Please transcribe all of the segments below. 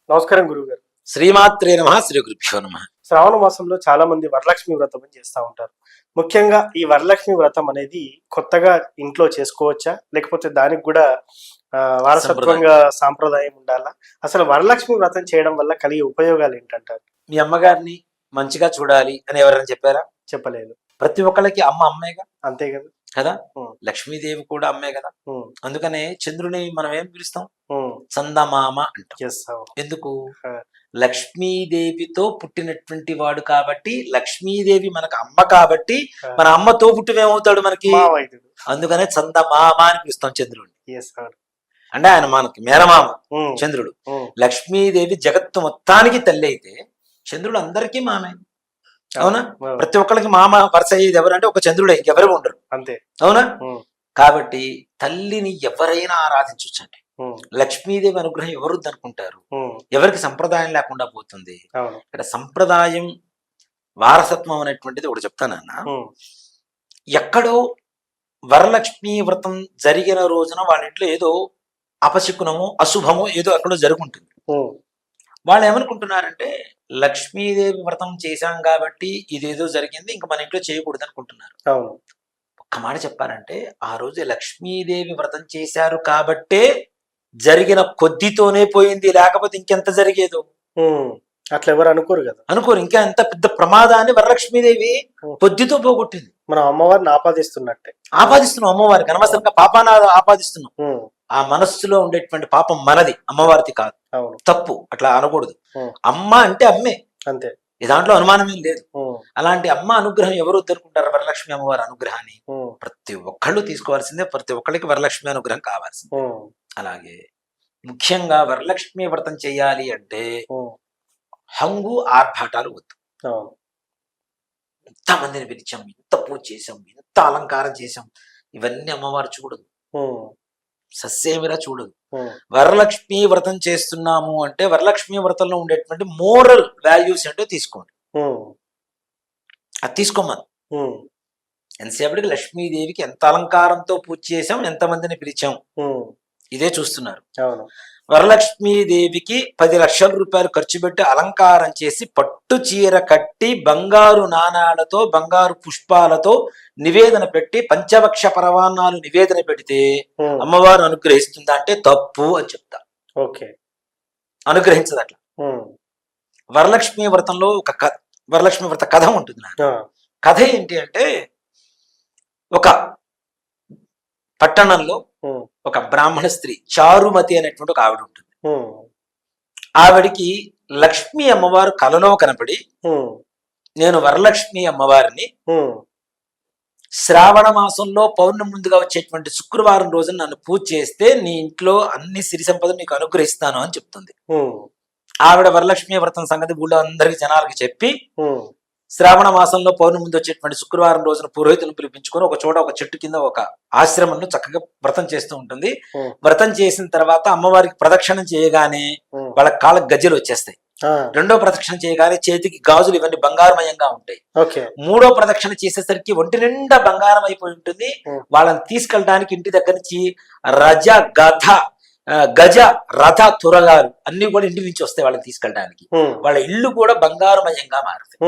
నమస్కారం గురుగారు. శ్రీమాత్రే నమః. శ్రీ గురుభ్యో నమః. శ్రావణ మాసంలో చాలా మంది వరలక్ష్మి వ్రతం అని చేస్తూ ఉంటారు. ముఖ్యంగా ఈ వరలక్ష్మి వ్రతం అనేది కొత్తగా ఇంట్లో చేసుకోవచ్చా, లేకపోతే దానికి కూడా వారసత్వంగా సాంప్రదాయం ఉండాలా? అసలు వరలక్ష్మి వ్రతం చేయడం వల్ల కలిగే ఉపయోగాలు ఏంటంటారు? మీ అమ్మగారిని మంచిగా చూడాలి అని ఎవరైనా చెప్పారా? చెప్పలేదు. ప్రతి ఒక్కళ్ళకి అమ్మ అమ్మాయిగా, అంతే కదా కదా. లక్ష్మీదేవి కూడా అమ్మే కదా. అందుకనే చంద్రుని మనం ఏం పిలుస్తాం? చందమామ అంటాం. ఎందుకు? లక్ష్మీదేవితో పుట్టినటువంటి వాడు కాబట్టి, లక్ష్మీదేవి మనకు అమ్మ కాబట్టి, మన అమ్మతో పుట్టినేమవుతాడు మనకి? అందుకనే చందమామ అని పిలుస్తాం చంద్రుడిని. అంటే ఆయన మనకి మేనమామ చంద్రుడు. లక్ష్మీదేవి జగత్తు మొత్తానికి తల్లి అయితే చంద్రుడు అందరికీ మామే. అవునా? ప్రతి ఒక్కరికి మామ వరుస అయ్యేది ఎవరంటే ఒక చంద్రుడే, ఇంకెవరు ఉండరు. అంతే. అవునా? కాబట్టి తల్లిని ఎవరైనా ఆరాధించొచ్చండి. లక్ష్మీదేవి అనుగ్రహం ఎవరుద్ది అనుకుంటారు? ఎవరికి సంప్రదాయం లేకుండా పోతుంది. ఇక్కడ సంప్రదాయం వారసత్వం అనేటువంటిది ఒకటి చెప్తానన్న. ఎక్కడో వరలక్ష్మీ వ్రతం జరిగిన రోజున వాళ్ళ ఇంట్లో ఏదో అపశకునమో అశుభమో ఏదో ఎక్కడో జరుగుంటుంది. వాళ్ళు ఏమనుకుంటున్నారంటే, లక్ష్మీదేవి వ్రతం చేశాం కాబట్టి ఇదేదో జరిగింది, ఇంకా మన ఇంట్లో చేయకూడదు అనుకుంటున్నారు. ఒక్క మాట చెప్పారంటే, ఆ రోజు లక్ష్మీదేవి వ్రతం చేశారు కాబట్టే జరిగిన కొద్దితోనే పోయింది, లేకపోతే ఇంకెంత జరిగేదో. అట్లా ఎవరు అనుకోరు కదా. అనుకోరు. ఇంకా ఎంత పెద్ద ప్రమాదాన్ని వరలక్ష్మీదేవి కొద్దితో పోగొట్టింది. మనం అమ్మవారిని ఆపాదిస్తున్నట్టే. ఆపాదిస్తున్నాం అమ్మవారికి, అనవసరంగా పాపాన్ని ఆపాదిస్తున్నాం. ఆ మనస్సులో ఉండేటువంటి పాపం మనది, అమ్మవారిది కాదు. తప్పు, అట్లా అనకూడదు. అమ్మ అంటే అమ్మే, అంతే. దాంట్లో అనుమానమేం లేదు. అలాంటి అమ్మ అనుగ్రహం ఎవరు వద్దనుకుంటారు? వరలక్ష్మి అమ్మవారి అనుగ్రహాన్ని ప్రతి ఒక్కళ్ళు తీసుకోవాల్సిందే. ప్రతి ఒక్కళ్ళకి వరలక్ష్మి అనుగ్రహం కావాల్సిందే. అలాగే ముఖ్యంగా వరలక్ష్మి వ్రతం చేయాలి అంటే హంగు ఆర్భాటాలు వద్దు. ఇంతమందిని పిలిచాం, ఇంత పూజ చేసాం, ఇంత అలంకారం చేసాం, ఇవన్నీ అమ్మవారు చూడదు, సస్యమిరా చూడదు. వరలక్ష్మి వ్రతం చేస్తున్నాము అంటే వరలక్ష్మి వ్రతంలో ఉండేటువంటి మోరల్ వాల్యూస్ ఏంటో తీసుకోండి. అది తీసుకోమని. ఎంతసేపటికి లక్ష్మీదేవికి ఎంత అలంకారంతో పూజ చేసాం, ఎంతమందిని పిలిచాం, ఇదే చూస్తున్నారు. వరలక్ష్మీదేవికి 10 లక్షల రూపాయలు ఖర్చు పెట్టి అలంకారం చేసి పట్టు చీర కట్టి బంగారు నాణాలతో బంగారు పుష్పాలతో నివేదన పెట్టి పంచభక్ష పరవాన్నాలు నివేదన పెడితే అమ్మవారు అనుగ్రహిస్తుందా అంటే తప్పు అని చెప్తా. అనుగ్రహించదు అట్లా. వరలక్ష్మి వ్రతంలో ఒక వరలక్ష్మి వ్రత కథ ఉంటుంది. కథ ఏంటి అంటే, ఒక పట్టణంలో ఒక బ్రాహ్మణ స్త్రీ చారుమతి అనేటువంటి ఒక ఆవిడ ఉంటుంది. ఆవిడికి లక్ష్మీ అమ్మవారు కలలో కనపడి, నేను వరలక్ష్మి అమ్మవారిని శ్రావణ మాసంలో పౌర్ణమి ముందుగా వచ్చేటువంటి శుక్రవారం రోజున నన్ను పూజ చేస్తే నీ ఇంట్లో అన్ని సిరి సంపదలు నీకు అనుగ్రహిస్తాను అని చెప్తుంది. ఆవిడ వరలక్ష్మి వ్రతం సంగతి ఊళ్ళో అందరికి జనాలకి చెప్పి, శ్రావణ మాసంలో పౌర్ణమి ముందు వచ్చేటువంటి శుక్రవారం రోజున పురోహితులను పిలిపించుకొని ఒక చోట ఒక చెట్టు కింద ఒక ఆశ్రమంలో చక్కగా వ్రతం చేస్తూ ఉంటుంది. వ్రతం చేసిన తర్వాత అమ్మవారికి ప్రదక్షిణం చేయగానే వాళ్ళ కాళ్ళకి గజ్జలు వచ్చేస్తాయి. రెండో ప్రదక్షిణ చేయగానే చేతికి గాజులు ఇవన్నీ బంగారమయంగా ఉంటాయి. మూడో ప్రదక్షిణ చేసేసరికి ఒంటి నిండా బంగారం అయిపోయి ఉంటుంది. వాళ్ళని తీసుకెళ్ళడానికి ఇంటి దగ్గర నుంచి గజ రథ తురగాలు అన్ని కూడా ఇంటి నుంచి వస్తాయి వాళ్ళని తీసుకెళ్ళడానికి. వాళ్ళ ఇల్లు కూడా బంగారమయంగా మారుతాయి.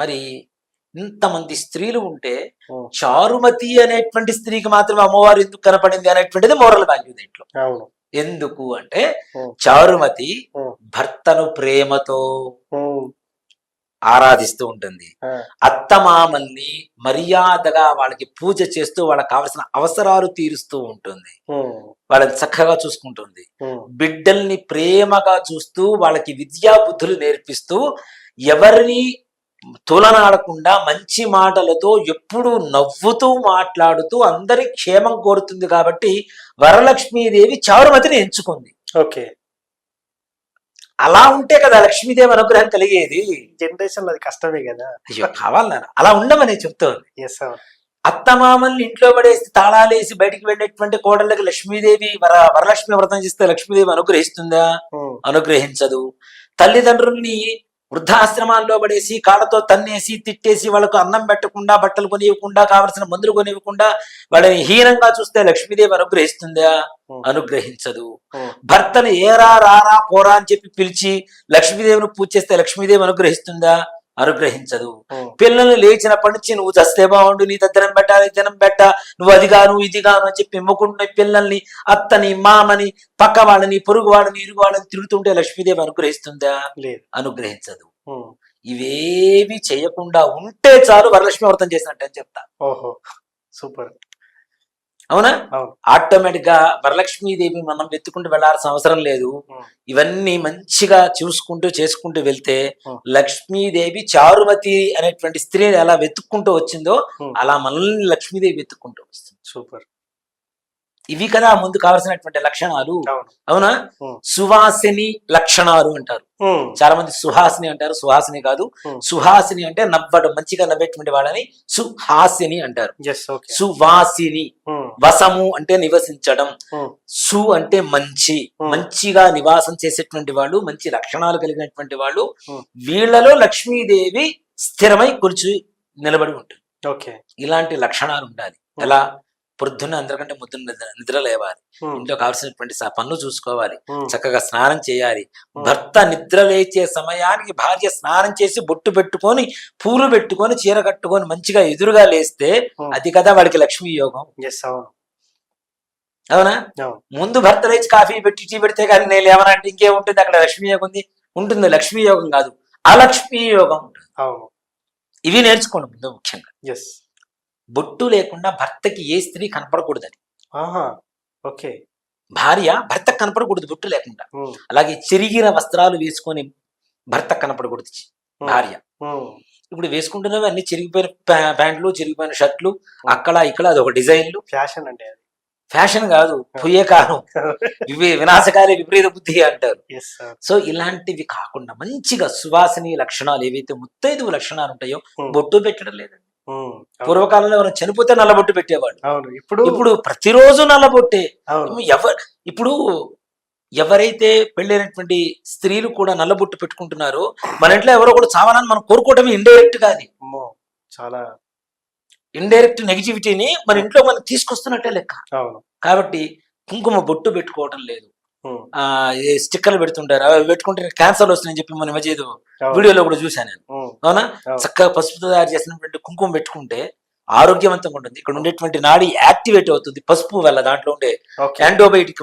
మరి ఇంతమంది స్త్రీలు ఉంటే చారుమతి అనేటువంటి స్త్రీకి మాత్రమే అమ్మవారు ఎందుకు కనపడింది అనేటువంటిది మోరల్ వాల్యూ దీంట్లో. ఎందుకు అంటే, చారుమతి భర్తను ప్రేమతో ఆరాధిస్తూ ఉంటుంది. అత్తమామల్ని మర్యాదగా వాళ్ళకి పూజ చేస్తూ వాళ్ళకి కావలసిన అవసరాలు తీరుస్తూ ఉంటుంది. వాళ్ళని చక్కగా చూసుకుంటుంది. బిడ్డల్ని ప్రేమగా చూస్తూ వాళ్ళకి విద్యా బుద్ధులు నేర్పిస్తూ ఎవరిని తులనాడకుండా మంచి మాటలతో ఎప్పుడు నవ్వుతూ మాట్లాడుతూ అందరి క్షేమం కోరుతుంది. కాబట్టి వరలక్ష్మీదేవి చారుమతిని ఎంచుకుంది. అలా ఉంటే కదా లక్ష్మీదేవి అనుగ్రహం కలిగేది. జనరేషన్ అది కష్టమే కదా. అయ్యో కావాలన్నా అలా ఉండమని చెప్తోంది. అత్తమామల్ని ఇంట్లో పడేసి తాళాలేసి బయటికి వెళ్ళేటువంటి కోడళ్ళకి లక్ష్మీదేవి వరలక్ష్మి వ్రతం చేస్తే లక్ష్మీదేవి అనుగ్రహిస్తుందా? అనుగ్రహించదు. తల్లిదండ్రుల్ని వృద్ధాశ్రమాల్లో పడేసి కాళ్ళతో తన్నేసి తిట్టేసి వాళ్ళకు అన్నం పెట్టకుండా బట్టలు కొనివ్వకుండా కావలసిన మందులు కొనివ్వకుండా వాళ్ళని హీనంగా చూస్తే లక్ష్మీదేవి అనుగ్రహిస్తుందా? అనుగ్రహించదు. భర్తను ఏరా రారా పోరా అని చెప్పి పిలిచి లక్ష్మీదేవిని పూజ చేస్తే లక్ష్మీదేవి అనుగ్రహిస్తుందా? అనుగ్రహించదు. పిల్లల్ని లేచినప్పటి నుంచి నువ్వు చస్తే బాగుండు, నీ దద్దరం పెట్టాలి, జనం పెట్ట, నువ్వు అది గాను ఇది గాను అని చెప్పి ఇమ్మకుండా పిల్లల్ని అత్తని మామని పక్క వాళ్ళని పొరుగు వాళ్ళని ఇరుగు వాళ్ళని తిరుగుతుంటే లక్ష్మీదేవి అనుగ్రహిస్తుందా? అనుగ్రహించదు. ఇవేవి చేయకుండా ఉంటే చాలు వరలక్ష్మి వ్రతం చేసినట్టు అని చెప్తా. ఓహో సూపర్. అవునా? ఆటోమేటిక్ గా వరలక్ష్మీదేవి మనం వెతుకుంటూ వెళ్లాల్సిన అవసరం లేదు. ఇవన్నీ మంచిగా చూసుకుంటూ చేసుకుంటూ వెళ్తే లక్ష్మీదేవి చారుమతి అనేటువంటి స్త్రీని ఎలా వెతుక్కుంటూ వచ్చిందో అలా మనల్ని లక్ష్మీదేవి వెతుక్కుంటూ వస్తుంది. సూపర్. ఇవి కదా ముందు కావాల్సినటువంటి లక్షణాలు. అవునా? సువాసిని లక్షణాలు అంటారు. చాలా మంది సుహాసిని అంటారు, సుహాసిని కాదు. సుహాసిని అంటే నవ్వడం, మంచిగా నవ్వేటువంటి వాళ్ళని సుహాసిని అంటారు. సువాసిని వసము అంటే నివసించడం, సు అంటే మంచి, మంచిగా నివాసం చేసేటువంటి వాళ్ళు, మంచి లక్షణాలు కలిగినటువంటి వాళ్ళు. వీళ్ళలో లక్ష్మీదేవి స్థిరమై కూర్చుని నిలబడి ఉంటుంది. ఇలాంటి లక్షణాలు ఉండాలి. ఎలా? పొద్దున్న అందరికంటే నిద్ర లేవాలి, ఇంట్లో కావాల్సినటువంటి పనులు చూసుకోవాలి, చక్కగా స్నానం చేయాలి. భర్త నిద్ర లేచే సమయానికి భార్య స్నానం చేసి బొట్టు పెట్టుకొని పూలు పెట్టుకొని చీర కట్టుకొని మంచిగా ఎదురుగా లేస్తే అది కదా వాడికి లక్ష్మీ యోగం. అవునా? ముందు భర్త లేచి కాఫీ పెట్టి టీ పెడితే కానీ నేను లేవనంటే ఇంకేముంటుంది అక్కడ? లక్ష్మీ యోగం ఉంటుంది. లక్ష్మీ యోగం కాదు, అలక్ష్మీ యోగం ఉంటుంది. ఇవి నేర్చుకోండి ముందు ముఖ్యంగా. బొట్టు లేకుండా భర్తకి ఏ స్త్రీ కనపడకూడదని. భార్య భర్తకు కనపడకూడదు బొట్టు లేకుండా. అలాగే చిరిగిన వస్త్రాలు వేసుకొని భర్త కనపడకూడదు భార్య. ఇప్పుడు వేసుకుంటున్నవి అన్ని చిరిగిపోయిన ప్యాంట్లు, చిరిగిపోయిన షర్ట్లు, అక్కడ ఇక్కడ అదొక డిజైన్లు. ఫ్యాషన్ అంటే అది ఫ్యాషన్ కాదు, పోయే కాలం. ఇవి వినాశకారి విపరీత బుద్ధి అంటారు. సో ఇలాంటివి కాకుండా మంచిగా సువాసిని లక్షణాలు ఏవైతే ముత్తైదువు లక్షణాలు ఉంటాయో బొట్టు పెట్టడం లేదండి. పూర్వకాలంలో ఎవరైనా చనిపోతే నల్లబొట్టు పెట్టేవాడు. ఇప్పుడు ప్రతిరోజు నల్లబొట్టే. ఇప్పుడు ఎవరైతే పెళ్ళైనటువంటి స్త్రీలు కూడా నల్లబొట్టు పెట్టుకుంటున్నారో మన ఇంట్లో ఎవరో కూడా చావాలని మనం కోరుకోవటం ఇండైరెక్ట్ గా, అది చాలా ఇండైరెక్ట్ నెగిటివిటీని మన ఇంట్లో మనం తీసుకొస్తున్నట్టే లెక్క. కాబట్టి కుంకుమ బొట్టు పెట్టుకోవటం లేదు, స్టిక్కర్లు పెడుతుంటారు. అవి పెట్టుకుంటే క్యాన్సర్ వస్తుందని చెప్పి మన మధ్య వీడియోలో కూడా చూశాను నేను. అవునా? చక్కగా పసుపు తయారు చేసినటువంటి కుంకుమ పెట్టుకుంటే ఆరోగ్యవంతంగా ఉంటుంది. ఇక్కడ ఉండేటువంటి నాడి యాక్టివేట్ అవుతుంది పసుపు వల్ల. దాంట్లో ఉండే యాంటీబయోటిక్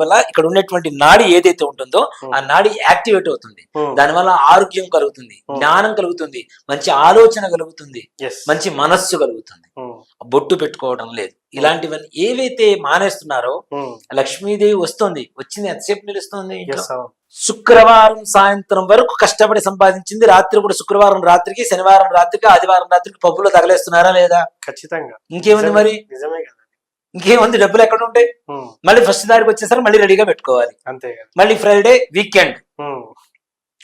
వల్ల ఇక్కడ ఉండేటువంటి నాడి ఏదైతే ఉంటుందో ఆ నాడి యాక్టివేట్ అవుతుంది. దానివల్ల ఆరోగ్యం కలుగుతుంది, జ్ఞానం కలుగుతుంది, మంచి ఆలోచన కలుగుతుంది, మంచి మనస్సు కలుగుతుంది. బొట్టు పెట్టుకోవడం లేదు. ఇలాంటివన్నీ ఏవైతే మానేస్తున్నారో లక్ష్మీదేవి వస్తుంది. వచ్చింది ఎంతసేపు నిలుస్తుంది? శుక్రవారం సాయంత్రం వరకు కష్టపడి సంపాదించింది రాత్రి కూడా శుక్రవారం రాత్రికి, శనివారం రాత్రికి, ఆదివారం రాత్రికి పబ్బులో తగలేస్తున్నారా లేదా? ఖచ్చితంగా. ఇంకేముంది మరి? నిజమే కదా. ఇంకేముంది? డబ్బులు ఎక్కడ ఉంటాయి? మళ్ళీ ఫస్ట్ తారీఖు వచ్చేసరికి మళ్ళీ రెడీగా పెట్టుకోవాలి. అంతే. మళ్ళీ ఫ్రైడే వీకెండ్.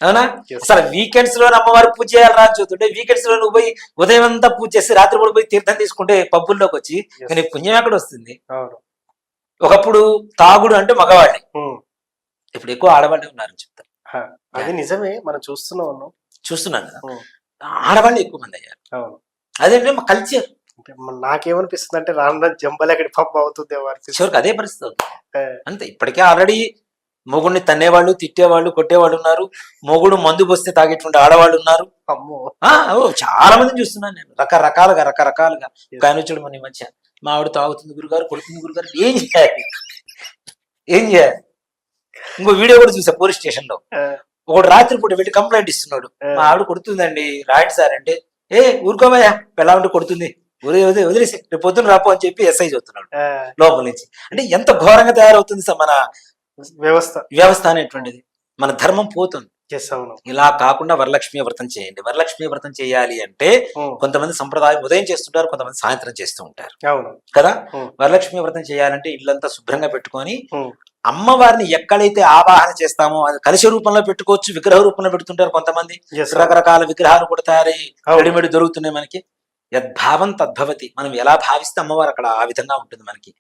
అవునా? అసలు వీకెండ్స్ లో అమ్మవారికి పూజ చేయాలి రా చూస్తుంటే వీకెండ్స్ లో నువ్వు పోయి ఉదయం అంతా పూజ చేసి రాత్రి కూడా పోయి తీర్థం తీసుకుంటే పబ్బుల్లోకి వచ్చి కానీ పుణ్యం ఎక్కడ వస్తుంది? ఒకప్పుడు తాగుడు అంటే మగవాళ్ళే, ఇప్పుడు ఎక్కువ ఆడవాళ్ళే ఉన్నారు చెప్తారు. అది నిజమే, మనం చూస్తున్నాను కదా. ఆడవాళ్ళు ఎక్కువ మంది అయ్యారు. అదేంటే మా కల్చర్. నాకేమనిపిస్తుంది అంటే రాను జంబలెక్కడి పప్పు అవుతుంది చివరికి అదే పరిస్థితి అవుతుంది అంతే. ఇప్పటికే ఆల్రెడీ మొగుడిని తన్నేవాళ్ళు, తిట్టేవాళ్ళు, కొట్టేవాళ్ళు ఉన్నారు. మొగుడు మందు పోస్తే తాగేటువంటి ఆడవాళ్ళు ఉన్నారు. చాలా మందిని చూస్తున్నాను నేను, రకరకాలుగా. ఆయన వచ్చాడు మన మధ్య, మా ఆవిడ తాగుతుంది గురుగారు, కొడుతుంది గురుగారు. ఏం చేయాలి? ఇంకో వీడియో కూడా చూసా పోలీస్ స్టేషన్ లో. ఒకడు రాత్రిపూట వెళ్ళి కంప్లైంట్ ఇస్తున్నాడు, మా ఆవిడ కొడుతుందండి రాయండి సార్ అంటే, ఊరుకోమయ్యా పెళ్ళామంటే కొడుతుంది, వదిలేసి రేపు పొద్దున రాపో అని చెప్పి ఎస్ఐ చెప్తున్నాడు లోపల నుంచి. అంటే ఎంత ఘోరంగా తయారవుతుంది సార్ మన వ్యవస్థ అనేటువంటిది. మన ధర్మం పోతుంది. ఇలా కాకుండా వరలక్ష్మి వ్రతం చేయండి. వరలక్ష్మి వ్రతం చేయాలి అంటే కొంతమంది సంప్రదాయం ఉదయం చేస్తుంటారు, కొంతమంది సాయంత్రం చేస్తూ ఉంటారు కదా. వరలక్ష్మి వ్రతం చేయాలంటే ఇల్లంతా శుభ్రంగా పెట్టుకొని అమ్మవారిని ఎక్కడైతే ఆవాహన చేస్తామో అది కలశ రూపంలో పెట్టుకోవచ్చు, విగ్రహ రూపంలో పెడుతుంటారు కొంతమంది. రకరకాల విగ్రహాలు కూడా తయారై రెడీమేడ్ దొరుకుతున్నాయి మనకి. యద్భావం తద్భవతి. మనం ఎలా భావిస్తే అమ్మవారు అక్కడ ఆ విధంగా ఉంటుంది మనకి.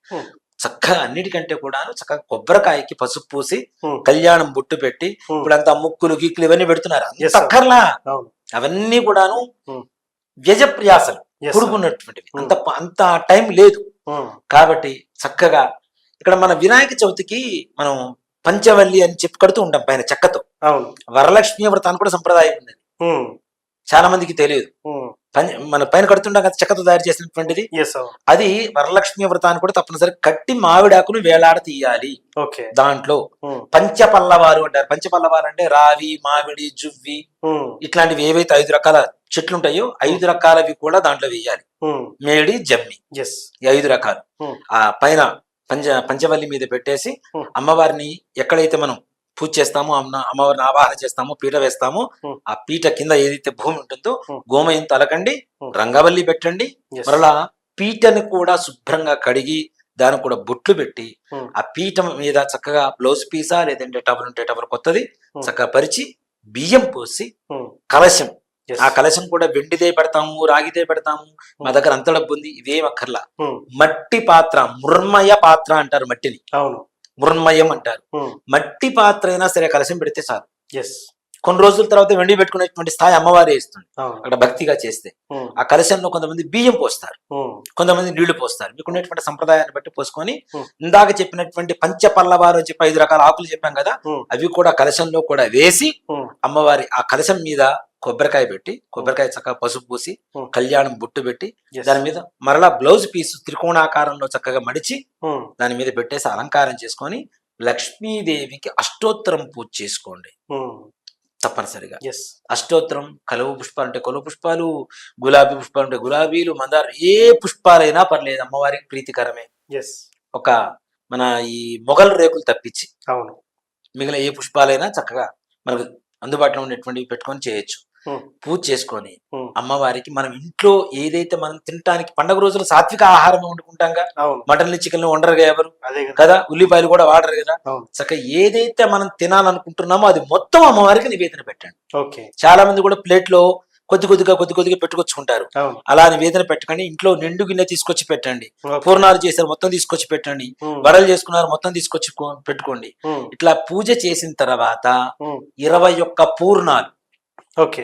చక్కగా అన్నిటికంటే కూడాను చక్కగా కొబ్బరికాయకి పసుపు పూసి Hmm. కళ్యాణం బొట్టు పెట్టి Hmm. ఇప్పుడంతా ముక్కులు గిక్కులు ఇవన్నీ పెడుతున్నారు. Yes, అంత sir. అక్కర్లా, అవును. అవన్నీ కూడాను Hmm. వ్యజప్రియాసలు Yes, sir. కూడుకున్నటువంటివి. Hmm. అంత టైం లేదు Hmm. కాబట్టి చక్కగా ఇక్కడ మన వినాయక చవితికి మనం పంచవల్లి అని చెప్పి కడుతూ ఉంటాం పైన చెక్కతో. అవును. వరలక్ష్మి వ్రతాన్ని కూడా సంప్రదాయం ఉంది, Hmm. చాలా మందికి తెలియదు. Hmm. మన పైన కడుతుంటాం కదా చెక్కతో తయారు చేసినటువంటిది, Yes, అవును. అది వరలక్ష్మి వ్రతాన్ని కూడా తప్పనిసరి కట్టి మామిడాకును వేలాడ తీయాలి. ఓకే. దాంట్లో Hmm. పంచపల్లవారు అంటారు. పంచపల్లవారు అంటే రావి, మామిడి, జువ్వి Hmm. ఇట్లాంటివి ఏవైతే 5 రకాల చెట్లు ఉంటాయో 5 రకాలవి కూడా దాంట్లో వేయాలి. Hmm. మేడి, జమ్మి, Yes. ఈ 5 రకాలు Hmm. ఆ పైన పంచవల్లి మీద పెట్టేసి Hmm. అమ్మవారిని ఎక్కడైతే మనం పూజ చేస్తామో అమ్మవారిని ఆవాహన చేస్తామో పీట వేస్తామో Hmm. ఆ పీట కింద ఏదైతే భూమి ఉంటుందో Hmm. గోమయంతో అలకండి, Hmm. రంగవల్లి పెట్టండి. Yes. మరలా పీటను కూడా శుభ్రంగా కడిగి దానికి కూడా బొట్లు పెట్టి Hmm. ఆ పీఠ మీద చక్కగా బ్లౌజ్ పీసా లేదంటే టవర్ ఉంటే టవర్ కొత్తది Hmm. చక్కగా పరిచి బియ్యం పోసి Hmm. కలశం, Yes. ఆ కలశం కూడా వెండిదే పెడతాము, రాగిదే పెడతాము. మా దగ్గర అంత డబ్బు ఉంది, ఇవేం అక్కర్లా. Hmm. మట్టి పాత్ర, మృన్మయ పాత్ర అంటారు మట్టిని, అవును. మృన్మయం అంటారు. Hmm. మట్టి పాత్ర అయినా సరే కలశం పెడితే చాలు. Yes. కొన్ని రోజుల తర్వాత వెండి పెట్టుకునేటువంటి స్థాయి అమ్మవారే ఇస్తుంది అవును. అక్కడ భక్తిగా చేస్తే. Hmm. ఆ కలశంలో కొంతమంది బియ్యం పోస్తారు, Hmm. కొంతమంది నీళ్లు పోస్తారు. మీకు ఉన్నటువంటి సంప్రదాయాన్ని బట్టి పోసుకొని Hmm. ఇందాక చెప్పినటువంటి పంచపల్లవారు అని చెప్పి 5 రకాల ఆకులు చెప్పాం కదా, Hmm. అవి కూడా కలశంలో కూడా వేసి Hmm. అమ్మవారి ఆ కలశం మీద కొబ్బరికాయ పెట్టి కొబ్బరికాయ చక్కగా పసుపు పూసి Hmm. కళ్యాణం బొట్టు పెట్టి Yes. దాని మీద మరలా బ్లౌజ్ పీస్ త్రికోణాకారంలో చక్కగా మడిచి Hmm. దాని మీద పెట్టేసి అలంకారం చేసుకొని లక్ష్మీదేవికి అష్టోత్తరం పూజ చేసుకోండి Hmm. తప్పనిసరిగా. Yes. అష్టోత్తరం, కలువ పుష్పాలు అంటే కలువ పుష్పాలు, గులాబీ పుష్పాలు అంటే గులాబీలు, మందారం, ఏ పుష్పాలైనా పర్లేదు, అమ్మవారికి ప్రీతికరమే. Yes. ఒక మన ఈ మొగల్ రేకులు తప్పించి అవును. మిగిలిన ఏ పుష్పాలైనా చక్కగా మనకు అందుబాటులో ఉండేటువంటివి పెట్టుకొని చేయొచ్చు. Hmm. పూజ చేసుకొని Hmm. అమ్మవారికి మనం ఇంట్లో ఏదైతే మనం తినటానికి పండగ రోజులు సాత్విక ఆహారం వండుకుంటాంగా, అవును. మటన్లు చికెన్లు వండరుగా ఎవరు అదే కదా. కదా, ఉల్లిపాయలు కూడా వాడరు కదా. అవును. చక్కగా ఏదైతే మనం తినాలనుకుంటున్నామో అది మొత్తం అమ్మవారికి నివేదన పెట్టండి. ఓకే. చాలా మంది కూడా ప్లేట్ లో కొద్ది కొద్దిగా పెట్టుకొచ్చుకుంటారు. అవును. అలా నివేదన పెట్టకండి, ఇంట్లో నిండు గిన్నె తీసుకొచ్చి పెట్టండి. Okay. పూర్ణాలు చేశారు మొత్తం తీసుకొచ్చి పెట్టండి, Hmm. వడలు చేసుకున్నారు మొత్తం తీసుకొచ్చి పెట్టుకోండి. Hmm. ఇట్లా పూజ చేసిన తర్వాత Hmm. 21 పూర్ణాలు ఓకే.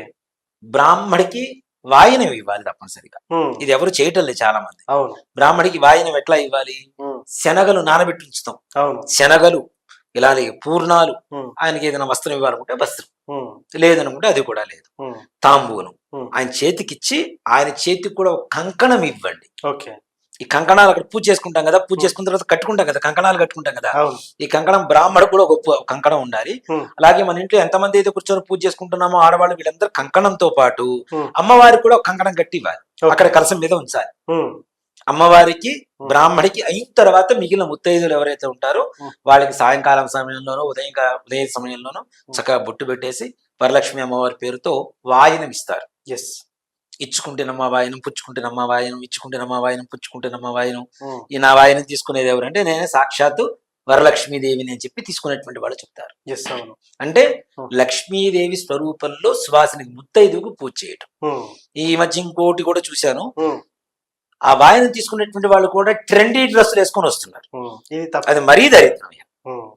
బ్రాహ్మడికి వాయినం ఇవ్వాలి తప్పనిసరిగా. Hmm. ఇది ఎవరు చేయటం లేదు చాలా మంది. అవును. బ్రాహ్మడికి వాయినం ఎట్లా ఇవ్వాలి? Hmm. శనగలు నానబెట్టి ఉంచుతాం, అవును. శనగలు ఇలాగే పూర్ణాలు. Hmm. ఆయనకి ఏదైనా వస్త్రం ఇవ్వాలనుకుంటే వస్త్రం, Hmm. లేదనుకుంటే అది కూడా లేదు. Hmm. తాంబూలం Hmm. ఆయన చేతికిచ్చి ఆయన చేతికి కూడా ఒక కంకణం ఇవ్వండి. ఓకే. ఈ కంకణాలు అక్కడ పూజ చేసుకుంటాం కదా, పూజ చేసుకున్న తర్వాత కట్టుకుంటాం కదా, కంకణాలు కట్టుకుంటాం కదా, అవును. ఈ కంకణం బ్రాహ్మడు కూడా ఒక కంకణం ఉండాలి. Hmm. అలాగే మన ఇంట్లో ఎంతమంది అయితే కూర్చొని పూజ చేసుకుంటున్నామో ఆడవాళ్ళు వీళ్ళందరూ కంకణంతో పాటు Hmm. అమ్మవారికి కూడా ఒక కంకణం కట్టి ఇవ్వాలి, Okay. అక్కడ కలసం మీద ఉంచాలి. Hmm. అమ్మవారికి బ్రాహ్మడికి అయిన తర్వాత మిగిలిన ముత్తైదులు ఎవరైతే ఉంటారో Hmm. వాళ్ళకి సాయంకాలం సమయంలోనో ఉదయ సమయంలోనో చక్కగా బొట్టు పెట్టేసి వరలక్ష్మి అమ్మవారి పేరుతో వాయినం ఇస్తారు. ఎస్. ఇచ్చుకుంటేనమ్మా వాయనం, పుచ్చుకుంటేనమ్మా వాయనం, ఇచ్చుకుంటేనమ్మా వాయనం, పుచ్చుకుంటేనమ్మా వాయనం. Hmm. ఈ నా వాయనం తీసుకునేది ఎవరంటే నేనే సాక్షాత్తు వరలక్ష్మీదేవిని అని చెప్పి తీసుకునేటువంటి వాళ్ళు చెప్తారు. ఎస్. అవును. అంటే Hmm. లక్ష్మీదేవి స్వరూపంలో సువాసినికి ముత్తైదువుకు పూజ చేయటం. Hmm. ఈ మధ్య ఇంకోటి కూడా చూశాను, Hmm. ఆ వాయనం తీసుకునేటువంటి వాళ్ళు కూడా ట్రెండీ డ్రెస్సులు వేసుకొని వస్తున్నారు. Hmm. ఇది తప్ప. అది మరీ దరిద్రం. Hmm.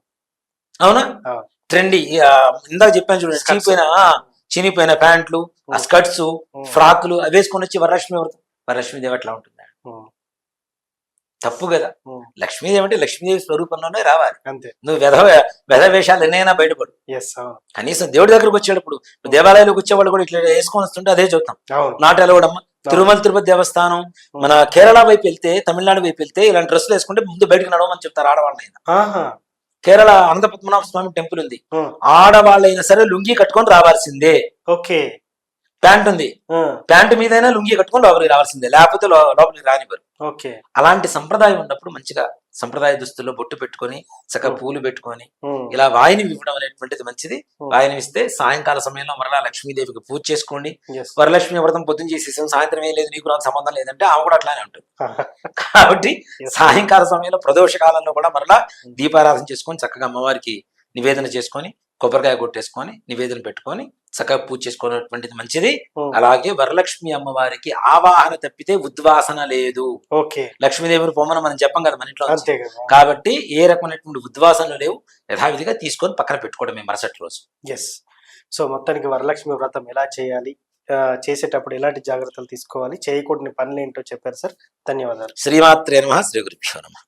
అవునా? Ah. ట్రెండీ ఇందాక చెప్పాను చూడండి, Skirts. చినిపోయిన ప్యాంట్లు, ఆ స్కర్ట్స్, Hmm. ఫ్రాకులు అవి వేసుకొని వచ్చి వరలక్ష్మీదేవి అట్లా ఉంటుందా? Hmm. తప్పు కదా. Hmm. లక్ష్మీదేవి అంటే లక్ష్మీదేవి స్వరూపంలోనే రావాలి. అంతే. నువ్వు వెధ వేషాలు ఎన్నైనా బయటపడు. ఎస్. అవును. కనీసం దేవుడి దగ్గరకు వచ్చేటప్పుడు దేవాలయాలకు వచ్చేవాళ్ళు కూడా ఇట్లా వేసుకొని వస్తుంటే అదే చెబుతాం. అవును. నాట్ అలౌడ్ అమ్మ. తిరుమల తిరుపతి దేవస్థానం, మన కేరళ వైపు వెళ్తే, తమిళనాడు వైపు వెళ్తే ఇలాంటి డ్రెస్సులు వేసుకుంటే ముందు బయటకు నడవమని చెప్తారు ఆడవాళ్ళైనా. ఆహా. కేరళ అనంత పద్మనాభ స్వామి టెంపుల్ ఉంది, Hmm. ఆడవాళ్ళైనా సరే లుంగి కట్టుకొని రావాల్సిందే. ఓకే. ప్యాంట్ ఉంది, Hmm. ప్యాంటు మీదైనా లుంగి కట్టుకొని లోపలికి రావాల్సిందే, లేకపోతే లోపలికి రానివ్వరు. ఓకే. అలాంటి సంప్రదాయం ఉన్నప్పుడు మంచిగా సంప్రదాయ దుస్తుల్లో బొట్టు పెట్టుకొని చక్కగా పూలు పెట్టుకొని Hmm. ఇలా వాయినం ఇవ్వడం అనేటువంటిది మంచిది. Hmm. వాయినం ఇస్తే సాయంకాల సమయంలో మరలా లక్ష్మీదేవికి పూజ చేసుకోండి. Yes. వరలక్ష్మి వ్రతం పొద్దున చేసేసాం, సాయంత్రం ఏం లేదు, నీకు నాకు సంబంధం లేదంటే ఆమె కూడా అట్లానే ఉంటుంది. Ah. కాబట్టి Yes. సాయంకాల సమయంలో ప్రదోష కాలంలో కూడా మరలా దీపారాధన చేసుకొని చక్కగా అమ్మవారికి నివేదన చేసుకొని కొబ్బరికాయ కొట్టేసుకొని నివేదన పెట్టుకొని చక్కగా పూజ చేసుకున్నటువంటిది మంచిది. ఉమ్. అలాగే వరలక్ష్మి అమ్మవారికి ఆవాహన తప్పితే ఉద్వాసన లేదు. ఓకే. లక్ష్మీదేవిని పొమ్మని మనం చెప్పం కదా మన ఇంట్లో నుంచి. అంతే కదా. కాబట్టి ఏ రకమైనటువంటి ఉద్వాసనలు లేవు. యథావిధిగా తీసుకొని పక్కన పెట్టుకోవడమే మరుసటి రోజు. ఎస్. సో మొత్తానికి వరలక్ష్మి వ్రతం ఎలా చేయాలి, చేసేటప్పుడు ఎలాంటి జాగ్రత్తలు తీసుకోవాలి, చేయకూడని పనులు ఏంటో చెప్పారు సార్. ధన్యవాదాలు. శ్రీమాత్రే నమః. శ్రీ గురుభ్యో నమః.